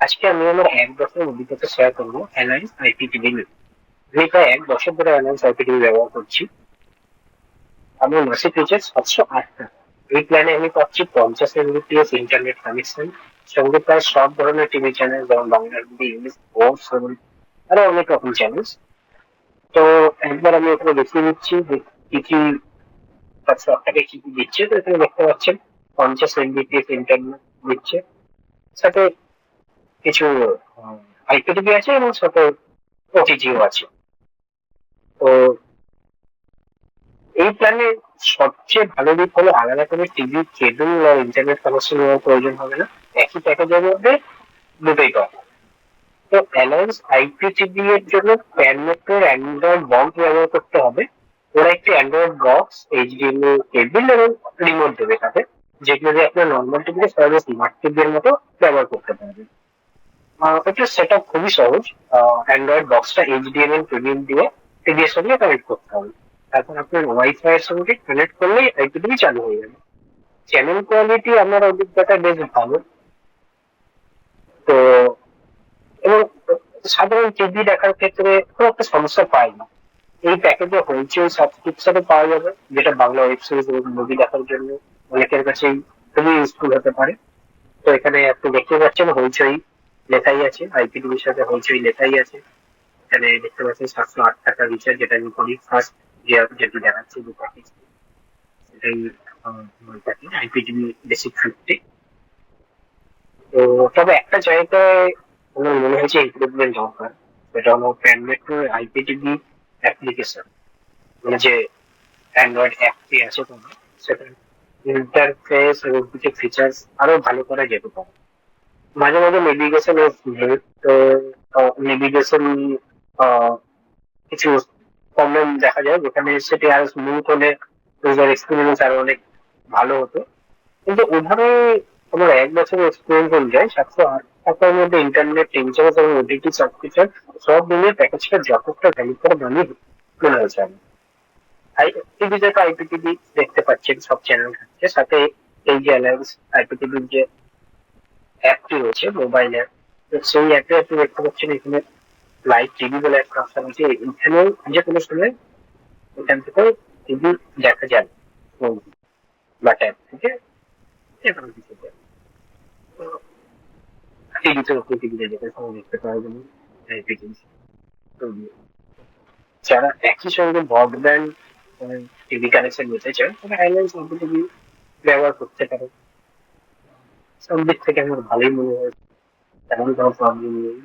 আজকে আমি আমার 1 বছরের অভিজ্ঞতা শেয়ার করবো অ্যালায়েন্স আইপিটিভি নিয়ে। আমি প্রায় 1 বছর ধরে অ্যালায়েন্স আইপিটিভি ব্যবহার করছি। আমার মাসিক রিচার্জ 708 টাকা। এই প্ল্যানে আমি পাচ্ছি 50 Mbps ইন্টারনেট কানেকশন, সঙ্গে প্রায় সব ধরনের টিভি চ্যানেল যেমন বাংলা, হিন্দি, ইংলিশ, স্পোর্টস এবং আরো অনেক রকম চ্যানেল। তো একবার আমি এখানে দেখিয়ে দিচ্ছি যে কি কি 708 টাকায় কি কি দিচ্ছে। তো এখানে দেখতে পাচ্ছেন 50 Mbps ইন্টারনেট দিচ্ছে, সাথে কিছু আইপিটিভি আছে এবং সাথে ওটিটিও আছে। তো এই প্ল্যানে সবচেয়ে ভালো দিক হলো আলাদা করে টিভি, কেবল আর ইন্টারনেট কানেকশন নেওয়ার প্রয়োজন হবে না। একই প্যাকেজের মধ্যে দুটোই পাওয়া যাবে। তো অ্যালায়েন্স আইপিটিভি এর জন্য প্যানমেট্রোর অ্যান্ড্রয়েড বক্স ব্যবহার করতে হবে। ওরা একটি অ্যান্ড্রয়েড বক্স, এইচডিএমআই কেবল এবং রিমোট দেবে তাতে, যেগুলো দিয়ে আপনার নর্মাল টিভিকে সহজে স্মার্ট টিভি এর মতো ব্যবহার করতে পারবেন। এটা সেট আপ খুবই সহজ। অ্যান্ড্রয়েড বক্সটা এইচডিএমআই কেবল দিয়ে টিভি এর সঙ্গে কানেক্ট করতে হবে। তারপর আপনার ওয়াইফাই এর সঙ্গে কানেক্ট করলেই আইপিটিভি চালু হয়ে যাবে। চ্যানেল কোয়ালিটি আমার অভিজ্ঞতা বেশ ভালো। তো এবং সাধারণ টিভি দেখার ক্ষেত্রে খুব একটা সমস্যা পাই না। এই প্যাকেজে হইচই সাবস্ক্রিপশনও পাওয়া যাবে, যেটা বাংলা ওয়েব সিরিজ এবং মুভি দেখার জন্য অনেকের কাছেই খুবই ইউজফুল হতে পারে। তো এখানে আপনি দেখতে পাচ্ছেন হইচই লেখাই আছে, আইপিটিভির সাথে হইচই লেখাই আছে। এখানে দেখতে পাচ্ছেন 708 টাকা রিচার্জ, যেটা আমি করি ফার্স্ট, যেটি দেখাচ্ছে যে প্যাকেজ, সেটাই প্যাকেজ আইপিটিভি বেসিক 50। তো তবে একটা জায়গায় আমার মনে হয়েছে ইমপ্রুভমেন্ট দরকার, সেটা হলো প্যানমেট্রোর আইপিটিভি অ্যাপ্লিকেশন, মানে যে অ্যান্ড্রয়েড অ্যাপটি আছে তোমার, সেটা ইন্টারফেস এবং কিছু ফিচার্স আরো ভালো করা যেতে পারে। মাঝে মাঝে নেভিগেশন এর তো নেভিগেশন কিছু প্রবলেম দেখা যায়, যেখানে সেটি আরো স্মুথ হলে ইউজার এক্সপিরিয়েন্স আরো অনেক ভালো হতো। কিন্তু ওভাবে আমার 1 বছরের এক্সপিরিয়েন্স অনুযায়ী 708 টাকার মধ্যে ইন্টারনেট, রিচার্জ এবং ওটিটি সাবস্ক্রিপশন সব মিলিয়ে প্যাকেজটা যথেষ্ট ভ্যালু করে দামই মনে হয়েছে আমার। টিভিতে তো আইপিটিভি দেখতে পাচ্ছেন, সব চ্যানেল থাকছে, সাথে এই যে অ্যালায়েন্স আইপিটিভির যে অ্যাপটি রয়েছে মোবাইল অ্যাপ, তো সেই অ্যাপে আপনি দেখতে পাচ্ছেন এখানে লাইভ টিভি বলে একটা অপশন আছে। এখানেও যে কোনো সময় এখান থেকে টিভি দেখা যাবে বা ট্যাব থেকে যে কোনো কিছুতে। টিভিতে টিভিতে যেতে সময় দেখতে পারবেন আইপিটিভি। তো যারা একই সঙ্গে ব্রডব্যান্ড টিভি কানেকশন নিতে চান তারা অ্যালায়েন্স আইপিটিভি ব্যবহার করতে পারে। সব দিক থেকে আমার ভালোই মনে হয়, তেমন কোনো প্রবলেম নেই।